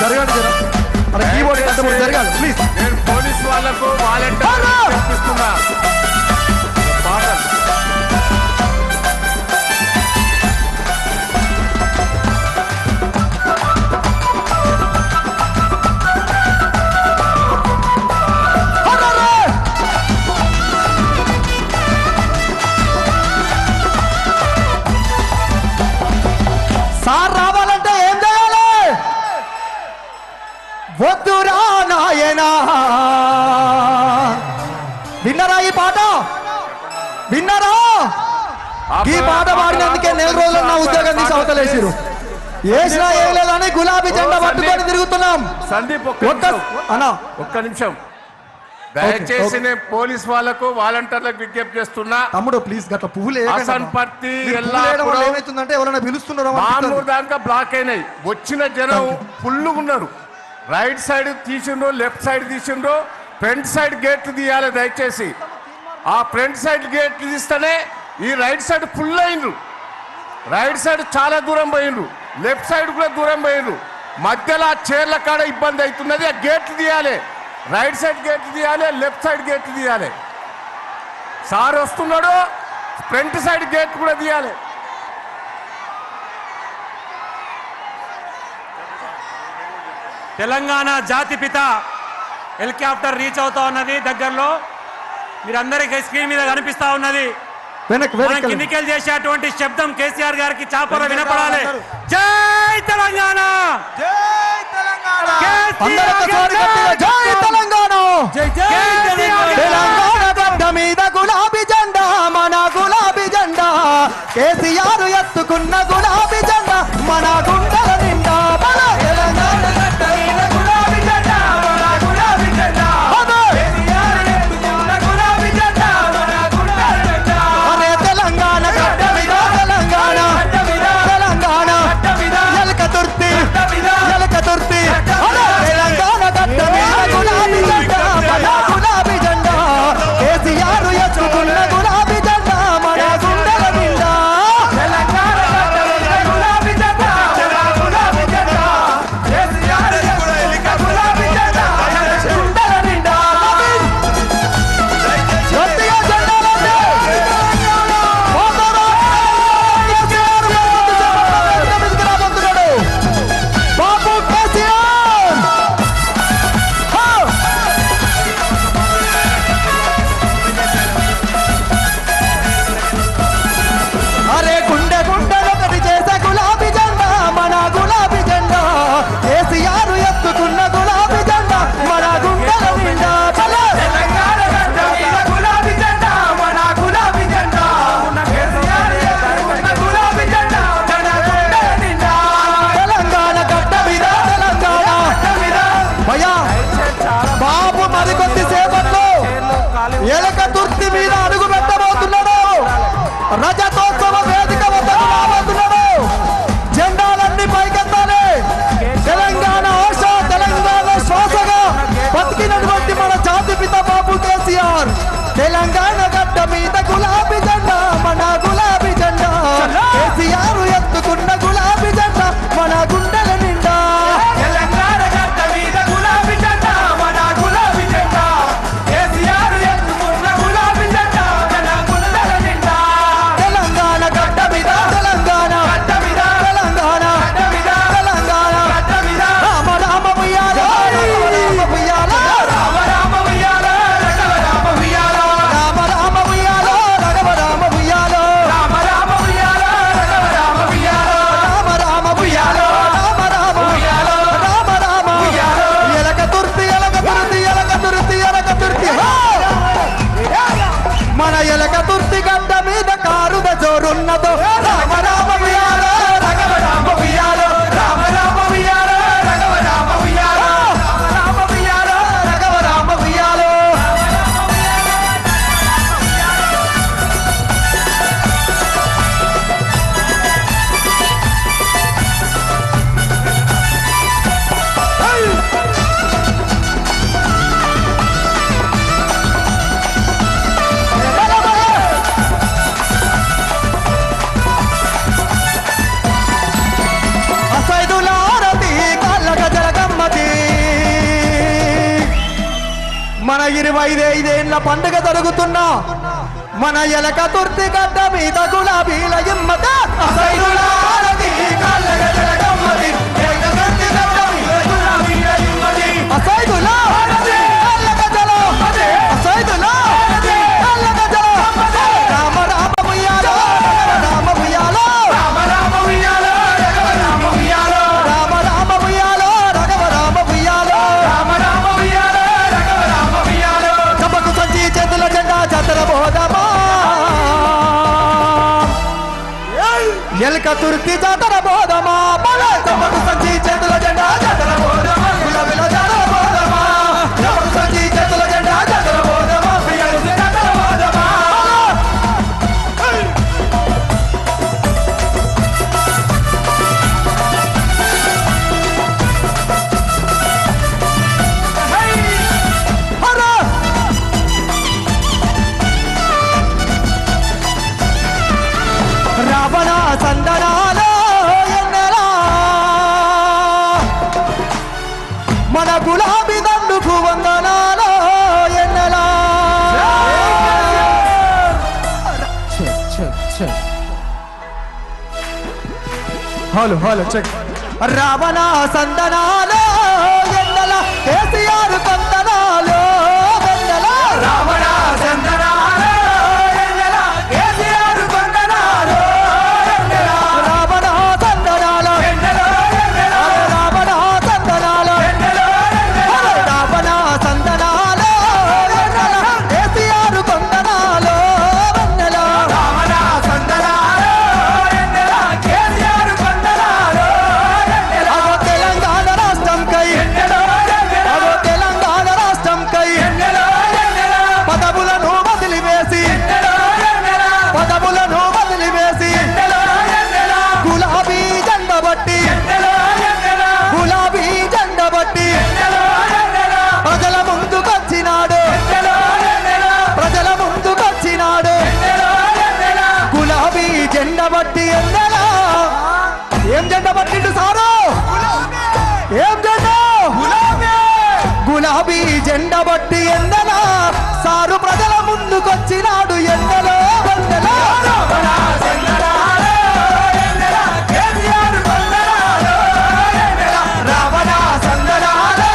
జరగండి కీబోర్డ్ జరగాలి ప్లీజ్. నేను పోలీసు వాళ్ళకు వాలంటీర్ ఇస్తున్నా సార్ రావాలంటే ఏం చేయాలి? వద్దురా నాయనా. విన్నరా ఈ పాట? విన్నరా? ఈ పాట పాడినందుకే 4 రోజులు నా ఉద్యోగం తీసి అవతలేసిరు. వేసినా ఏం లేదని గులాబీ జెండా పట్టుకొని తిరుగుతున్నాం. సందీప్ ఒక్క నిమిషం దయచేసి నేను పోలీస్ వాళ్ళకు వాలంటీర్లకు విజ్ఞప్తి చేస్తున్నా. తమ్ముడు ప్లీజ్ గట్ల పువ్వులు ఏమైతుందంటే ఎవరైనా పిలుస్తున్నారు దాకా బ్లాక్ అయినాయి. వచ్చిన జనం ఫుల్ ఉన్నారు. రైట్ సైడ్ తీసిండ్రు, లెఫ్ట్ సైడ్ తీసిండ్రు, ఫ్రంట్ సైడ్ గేట్లు తీయాలి దయచేసి. ఆ ఫ్రంట్ సైడ్ గేట్లు తీస్తేనే ఈ రైట్ సైడ్ ఫుల్ అయిండ్రు. రైట్ సైడ్ చాలా దూరం పోయిండ్రు, లెఫ్ట్ సైడ్ కూడా దూరం పోయిండ్రు. మధ్యలో ఆ చైర్ల కాడ ఇబ్బంది అవుతున్నది. ఆ గేట్లు తీయాలి. రైట్ సైడ్ గేట్లు తీయాలి, లెఫ్ట్ సైడ్ గేట్లు తీయాలి. సార్ వస్తున్నాడు, ఫ్రంట్ సైడ్ గేట్ కూడా తీయాలి. తెలంగాణ జాతిపిత హెలికాప్టర్ రీచ్ అవుతా ఉన్నది. దగ్గరలో మీరందరికీ స్క్రీన్ మీద కనిపిస్తా ఉన్నది. ఎన్నికలు చేసేటువంటి శబ్దం కేసీఆర్ గారికి చాపర వినపడాలి. జై తెలంగాణ, జై తెలంగాణ, తెలంగాణ గడ్డ మీద గులాబీ జెండా, మన గులాబీ జెండా. కేసీఆర్ ఎత్తుకున్న గులాబీ జెండా మన గుండెల నిండా. మన తెలంగాణ గడ్డ మీద గులాబీ జెండా, మన గులాబీ జెండా. కేసీఆర్ ఎత్తుకున్న గులాబీ జెండా మన గుండెల నిండా. అరే తెలంగాణ గడ్డ మీద, తెలంగాణ తెలంగాణ ఎలక తుర్తి, ఎలక తుర్తి. తెలంగాణ గడ్డ మీద గులాబీ జెండా, మన గులాబీ జెండా. కేసీఆర్ ఎత్తుకున్న గులాబీ జెండా మన గుండెల నిండా. తెలంగాణ గడ్డ మీద 25 పండుగ జరుగుతున్నా మన ఎలక తుర్తి గడ్డ మీద గులాబీల ఇమ్మత అసైదులారది కళ్ళగ జరగమ్మది ఎలక తుర్తి గడ్డ మీద గులాబీల ఇమ్మది అసైదులారది కళ్ళగ జరగమ్మది అసైదులారది కళ్ళగ జరగమ్మది రామ రామ ఉయ్యాలో రామ ఉయ్యాలో రామ రామ ఉయ్యాలో రామ ఉయ్యాలో రామ రామ ఉయ్యాలో రఘవ రామ ఉయ్యాలో రామ రామ ఉయ్యాలో రఘవ రామ ఉయ్యాలో చంపకు సంచి చేతుల జెండా జాతర బోధమా ఎలక తుర్తి జాతర బోధమా చంపకు సంచి చేతుల జెండా జాతర బోధమా గులాబీల జాతర బోధమా చంపకు సంచి చేతుల జెండా జాతర బోధమా జాతర బోధమా రావణ సందనాలో ఎన్నెలా మన గులాబీ దండుకు వందనాలో ఎన్నెలా హలో హలో చెక్ రావణ సందనాలో ఎన్నెలా కేసీఆర్ కొందనాలో వెన్నెలా రావణ సందనాలో ఎన్నెలా కేసీఆర్ కొందనాలో వెన్నెలా రావణ సందనాలో ఎన్నెలా రావణ సందనాలో ఎన్నెలా రావణ సందనాలో ఎన్నెలా కేసీఆర్ కొందనాలో వెన్నెలా రావణ సందనాలో ఎన్నెలా కేసీఆర్ కొందనాలో వెన్నెలా అగో తెలంగాణ రాష్ట్రం కై అగో తెలంగాణ రాష్ట్రం కై పదవులను వదిలివేసి పదవులను వదిలివేసి గులాబీ జెండ బట్టి గులాబీ జెండ బట్టి ప్రజల ముందుకొచ్చినాడు ప్రజల ముందుకొచ్చినాడు గులాబీ జెండ బట్టి ఎన్నెలా ఏం జెండ పట్టిండు సారు ఏం జెండా గులాబీ జెండ బట్టి ఎందలా సారు ప్రజల ముందుకొచ్చినాడు ఎందలో వందలా రావణ సందనాలో ఎన్నెలా కేసీఆర్ కొందనాలో రావణ సందనాలో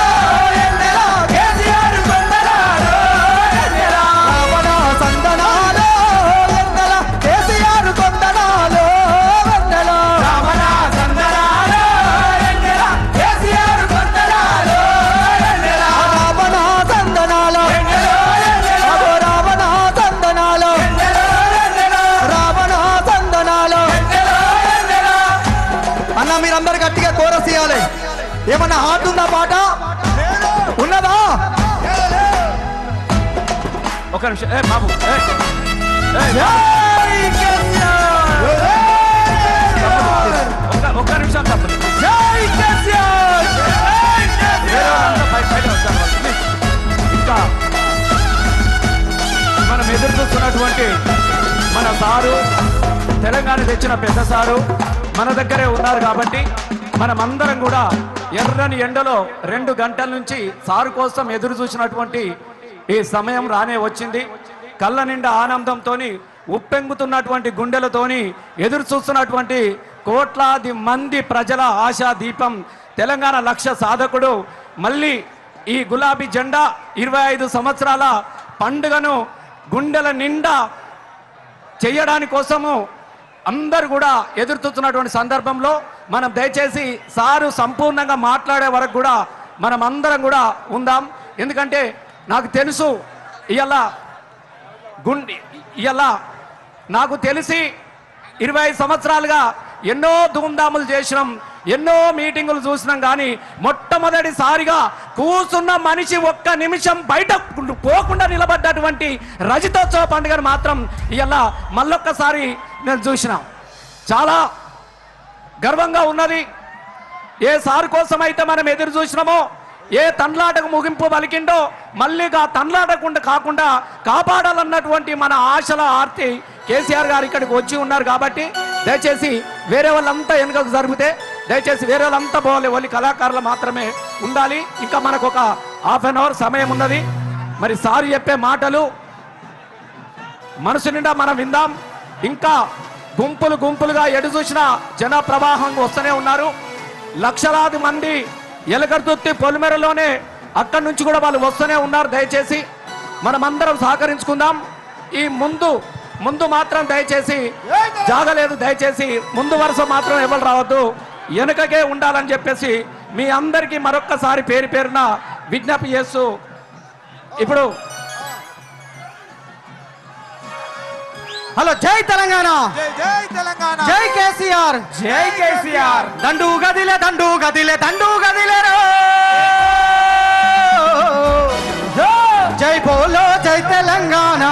ఎన్నెలా కేసీఆర్ కొందనాలో వెన్నెలా రావణ సందనాలో ఎన్నెలా కేసీఆర్ కొందనాలో రావణ సందనాలో అగో రావణ సందనాలో రావణ సందనాలో అన్న మీరందరు గట్టిగా కోరస్ ఇవ్వాలి. ఏమన్నా హార్ట్ ఉందా పాట ఉన్నదా? ఒక నిమిషం బాబు జై కేసీఆర్! ఒక్క నిమిషం తప్పదు జై కేసీఆర్! ఇంకా మనం ఎదురు చూస్తున్నటువంటి మన సారు తెలంగాణ తెచ్చిన పెద్ద సారు మన దగ్గరే ఉన్నారు కాబట్టి మనమందరం కూడా ఎర్రని ఎండలో 2 గంటల నుంచి సారు కోసం ఎదురు చూసినటువంటి ఈ సమయం రానే వచ్చింది. కళ్ళ నిండా ఆనందంతో ఉప్పెంగుతున్నటువంటి గుండెలతోని ఎదురు చూస్తున్నటువంటి కోట్లాది మంది ప్రజల ఆశా దీపం తెలంగాణ లక్ష్య సాధకుడు మళ్ళీ ఈ గులాబీ జెండా 25 సంవత్సరాల పండుగను గుండెల నిండా చేయడాని కోసము అందరు కూడా ఎదురు చూస్తున్నటువంటి సందర్భంలో మనం దయచేసి సారు సంపూర్ణంగా మాట్లాడే వరకు కూడా మనం అందరం కూడా ఉందాం. ఎందుకంటే నాకు తెలుసు ఇవాళ నాకు తెలిసి 25 సంవత్సరాలుగా ఎన్నో ధూమ్ధాములు చేసినాం, ఎన్నో మీటింగులు చూసినాం. కానీ మొట్టమొదటిసారిగా కూర్చున్న మనిషి ఒక్క నిమిషం బయట పోకుండా నిలబడ్డటువంటి రజతోత్సవ పండుగను మాత్రం ఇవాళ మళ్ళొక్కసారి నేను చూసిన చాలా గర్వంగా ఉన్నది. ఏ సార్ కోసం అయితే మనం ఎదురు చూసినామో, ఏ తండ్లాటకు ముగింపు పలికిండో మళ్ళీ ఆ తండ్లాటకుండా కాకుండా కాపాడాలన్నటువంటి మన ఆశల ఆర్తి కేసీఆర్ గారు ఇక్కడికి వచ్చి ఉన్నారు. కాబట్టి దయచేసి వేరే వాళ్ళంతా వెనుకకు జరిగితే దయచేసి వేరే వాళ్ళంతా పోవాలి, ఓన్లీ కళాకారులు మాత్రమే ఉండాలి. ఇంకా మనకు ఒక ½ అన్ అవర్ సమయం ఉన్నది. మరి సార్ చెప్పే మాటలు మనసు నిండా మనం విందాం. ఇంకా గుంపులు గుంపులుగా ఎడు చూసిన జన ప్రవాహం వస్తూనే ఉన్నారు. లక్షలాది మంది ఎలగర్దుర్తి పొలిమేరలోనే అక్కడి నుంచి కూడా వాళ్ళు వస్తూనే ఉన్నారు. దయచేసి మనమందరం సహకరించుకుందాం. ఈ ముందు మాత్రం దయచేసి జాగలేదు, దయచేసి ముందు వరుస మాత్రం ఎవరు రావద్దు, వెనుకకే ఉండాలని చెప్పేసి మీ అందరికీ మరొక్కసారి పేరు పేరున విజ్ఞప్తి చేస్తూ ఇప్పుడు హలో జై తెలంగాణ, జై తెలంగాణ, జై కేసీఆర్, జై కేసీఆర్. దండు గదిలే దండు గదిలే దండు గదిలేరో, జై బోలో జై తెలంగాణ.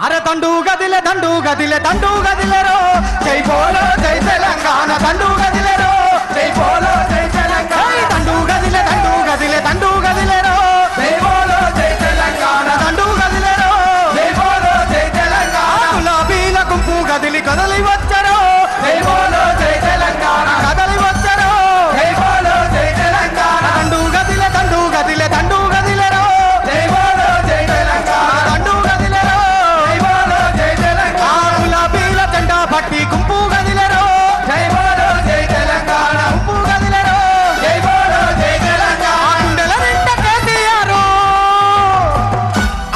అరే దండు గదిలే దండు గదిలే దండు గదిలేరో, జై బోలో జై తెలంగాణ. దండు గదిలేరో, జై బోలో జై తెలంగాణ. దండు గదిలే దండు గదిలే దండు గదిలేరో, జై బోలో జై తెలంగాణ. దండు గదిలేరో, జై బోలో జై తెలంగాణ. గులాబీల గుంపు గదిలి కదలి వచ్చారో, జై బోలో జై తెలంగాణ. కదలి వచ్చారో, జై బోలో జై తెలంగాణ. దండు గదిలే దండు గదిలే దండు గదిలేరో, జై బోలో జై తెలంగాణ. దండు గదిలేరో, జై బోలో జై తెలంగాణ. గులాబీల జెండా పట్టి గుంపు గదిలేరో, జై బోలో జై తెలంగాణ. గుంపు గదిలేరో, జై బోలో జై తెలంగాణ. గుండెల నిండా కేసీఆర్,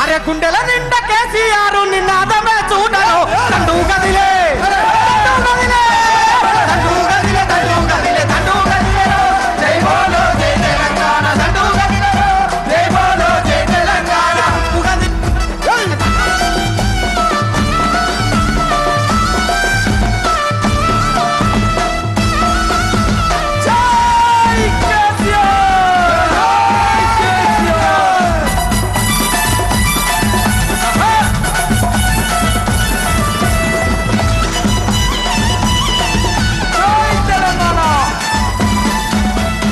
అరే గుండెల నిండా కేసీఆర్ నిన్నాదమే చూడరు. దండు గదిలే దండు గదిలే దండు గదిలే దండు గదిలే దండు గదిలేరో, జై బోలో జై తెలంగాణ. దండు గదిలేరో, జై బోలో జై తెలంగాణ. గుంపు గది జై కేసీఆర్, జై కేసీఆర్.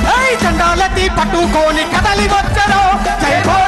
జై జెండాలెత్తి పట్టుకొని కదలి వచ్చారో, జై బోలో